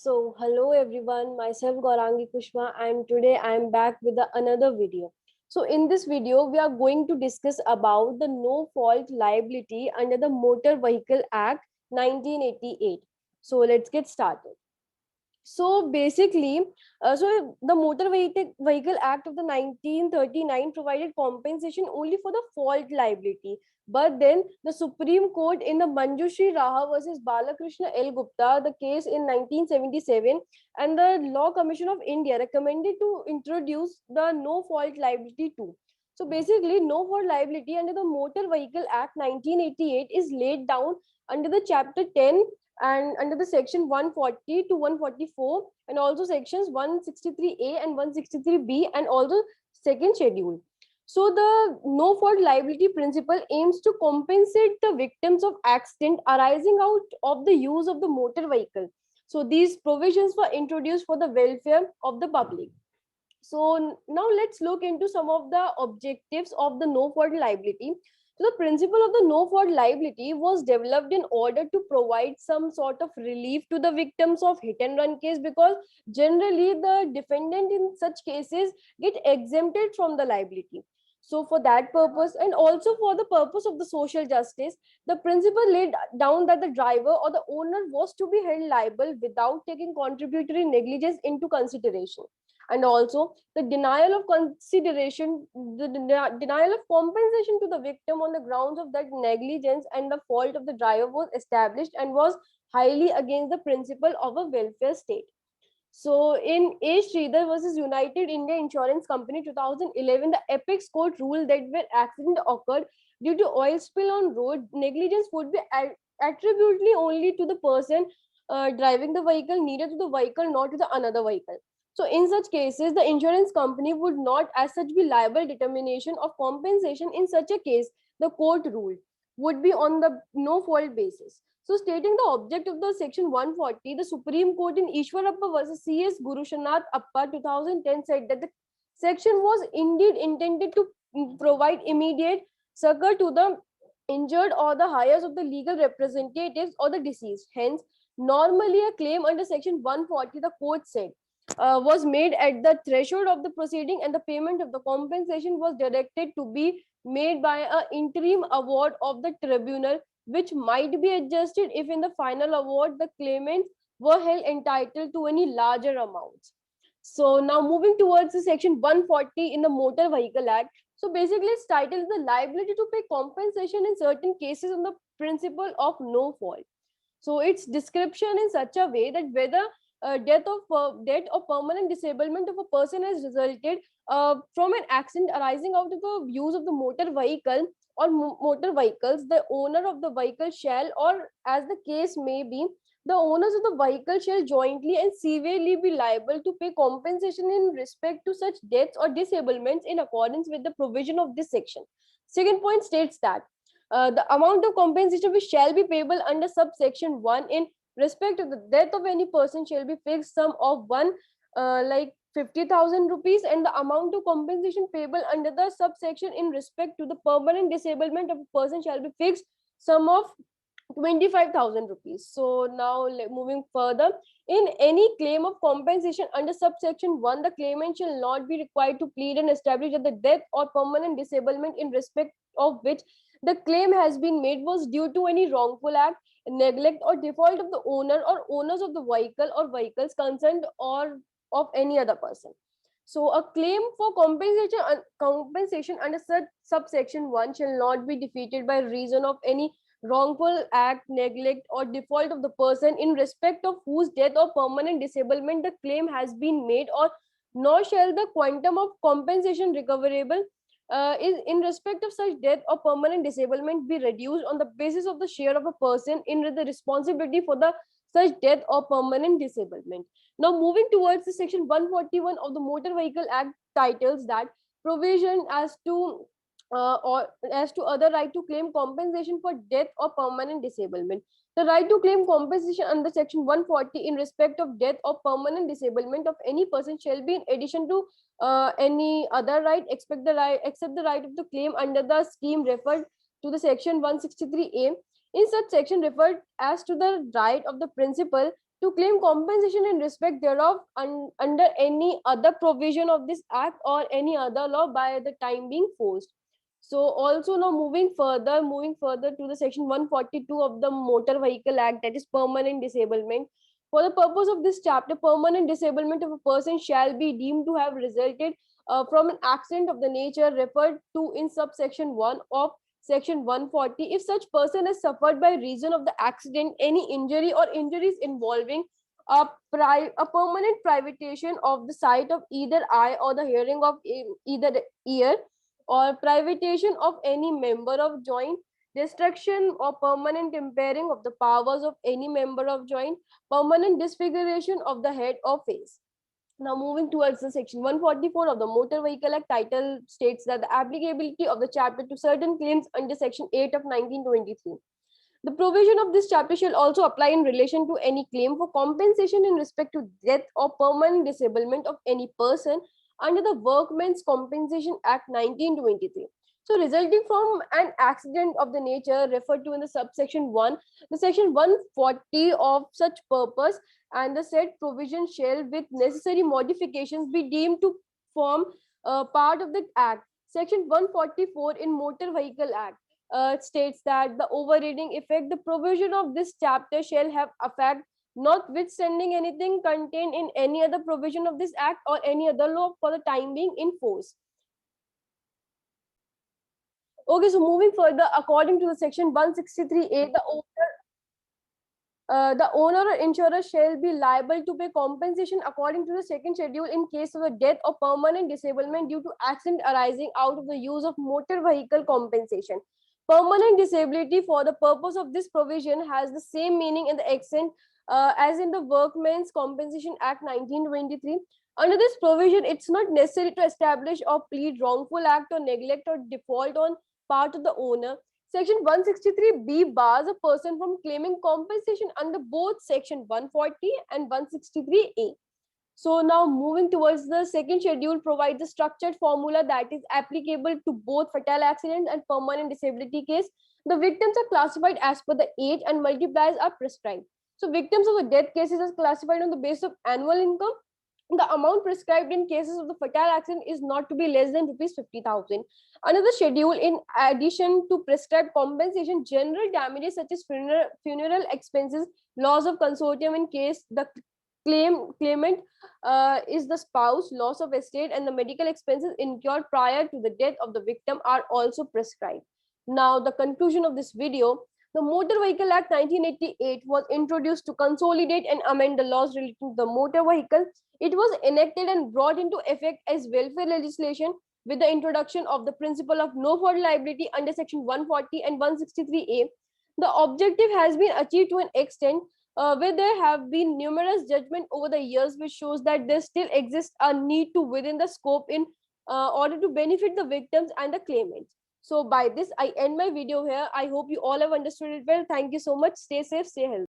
Hello everyone, myself Gaurangi Kushma, and today I am back with another video. So, in this video, we are going to discuss about the no fault liability under the Motor Vehicle Act 1988. So, let's get started. So basically, the Motor Vehicle Act of the 1939 provided compensation only for the fault liability. But then the Supreme Court in the Manjushri Raha versus Balakrishna L. Gupta, the case in 1977, and the Law Commission of India recommended to introduce the no fault liability too. So basically, no fault liability under the Motor Vehicle Act 1988 is laid down under the Chapter 10 and under the section 140 to 144, and also sections 163A and 163B, and also second schedule. So the no fault liability principle aims to compensate the victims of accident arising out of the use of the motor vehicle. So these provisions were introduced for the welfare of the public. So now let's look into some of the objectives of the no fault liability. So the principle of the no fault liability was developed in order to provide some sort of relief to the victims of hit and run case, because generally the defendant in such cases get exempted from the liability. So for that purpose, and also for the purpose of the social justice, the principle laid down that the driver or the owner was to be held liable without taking contributory negligence into consideration. And also the denial of consideration, denial of compensation to the victim on the grounds of that negligence and the fault of the driver was established and was highly against the principle of a welfare state. So in A. Sridhar versus United India Insurance Company 2011, the apex court ruled that when accident occurred due to oil spill on road, negligence would be attributable only to the person driving the vehicle, neither to the vehicle nor to the another vehicle. So in such cases, the insurance company would not as such be liable. Determination of compensation in such a case, the court ruled, would be on the no fault basis. So, stating the object of the section 140, the Supreme Court in Ishwarappa versus C.S. Gurushanath Appa 2010 said that the section was indeed intended to provide immediate succor to the injured or the heirs of the legal representatives or the deceased. Hence, normally a claim under section 140, the court said, was made at the threshold of the proceeding, and the payment of the compensation was directed to be made by an interim award of the tribunal, which might be adjusted if in the final award the claimants were held entitled to any larger amounts. So now moving towards the section 140 in the Motor Vehicle Act. So basically its title is the liability to pay compensation in certain cases on the principle of no fault. So its description in such a way that whether death or permanent disablement of a person has resulted from an accident arising out of the use of the motor vehicle or motor vehicles, the owner of the vehicle shall, or as the case may be, the owners of the vehicle shall jointly and severally be liable to pay compensation in respect to such deaths or disablements in accordance with the provision of this section. Second point states that the amount of compensation which shall be payable under subsection 1 in respect of the death of any person shall be fixed sum of one, like 50,000 rupees, and the amount of compensation payable under the subsection in respect to the permanent disablement of a person shall be fixed sum of 25,000 rupees. So now moving further, in any claim of compensation under subsection 1, the claimant shall not be required to plead and establish that the death or permanent disablement in respect of which the claim has been made was due to any wrongful act, neglect, or default of the owner or owners of the vehicle or vehicles concerned, or of any other person. So a claim for compensation under such subsection 1 shall not be defeated by reason of any wrongful act, neglect, or default of the person in respect of whose death or permanent disablement the claim has been made, or nor shall the quantum of compensation recoverable is in respect of such death or permanent disablement be reduced on the basis of the share of a person in the responsibility for the such death or permanent disablement. Now moving towards the section 141 of the Motor Vehicle Act titles that provision or as to other right to claim compensation for death or permanent disablement. The right to claim compensation under section 140 in respect of death or permanent disablement of any person shall be in addition to any other right except the right of the claim under the scheme referred to the section 163A. In such section referred as to the right of the principal to claim compensation in respect thereof under any other provision of this act or any other law by the time being forced. So also now moving further to the section 142 of the Motor Vehicle Act, that is permanent disablement. For the purpose of this chapter, permanent disablement of a person shall be deemed to have resulted from an accident of the nature referred to in subsection 1 of section 140 if such person has suffered by reason of the accident any injury or injuries involving a permanent privation of the sight of either eye or the hearing of either ear, or privation of any member of joint, destruction or permanent impairing of the powers of any member of joint, permanent disfiguration of the head or face. Now moving towards the section 144 of the Motor Vehicle Act, title states that the applicability of the chapter to certain claims under section 8 of 1923. The provision of this chapter shall also apply in relation to any claim for compensation in respect to death or permanent disablement of any person under the Workmen's Compensation Act 1923. So resulting from an accident of the nature referred to in the subsection 1, the section 140 of such purpose and the said provision shall with necessary modifications be deemed to form part of the act. Section 144 in Motor Vehicle Act states that the overriding effect, the provision of this chapter shall have effect notwithstanding anything contained in any other provision of this act or any other law for the time being in force. Okay, so moving further, according to the section 163A, the owner or insurer shall be liable to pay compensation according to the second schedule in case of the death or permanent disablement due to accident arising out of the use of motor vehicle compensation. Permanent disability for the purpose of this provision has the same meaning in the extent as in the Workmen's Compensation Act 1923. Under this provision, it's not necessary to establish or plead wrongful act or neglect or default on part of the owner. Section 163B bars a person from claiming compensation under both section 140 and 163A. So now moving towards the second schedule provides a structured formula that is applicable to both fatal accident and permanent disability case. The victims are classified as per the age and multipliers are prescribed. So victims of the death cases are classified on the basis of annual income. The amount prescribed in cases of the fatal accident is not to be less than rupees 50,000. Another schedule, in addition to prescribed compensation, general damages such as funeral expenses, loss of consortium in case the claimant is the spouse, loss of estate, and the medical expenses incurred prior to the death of the victim are also prescribed. Now, the conclusion of this video. The Motor Vehicle Act 1988 was introduced to consolidate and amend the laws relating to the motor vehicle. It was enacted and brought into effect as welfare legislation with the introduction of the principle of no fault liability under section 140 and 163A. The objective has been achieved to an extent where there have been numerous judgments over the years which shows that there still exists a need to within the scope in order to benefit the victims and the claimants. So by this, I end my video here. I hope you all have understood it well. Thank you so much. Stay safe, stay healthy.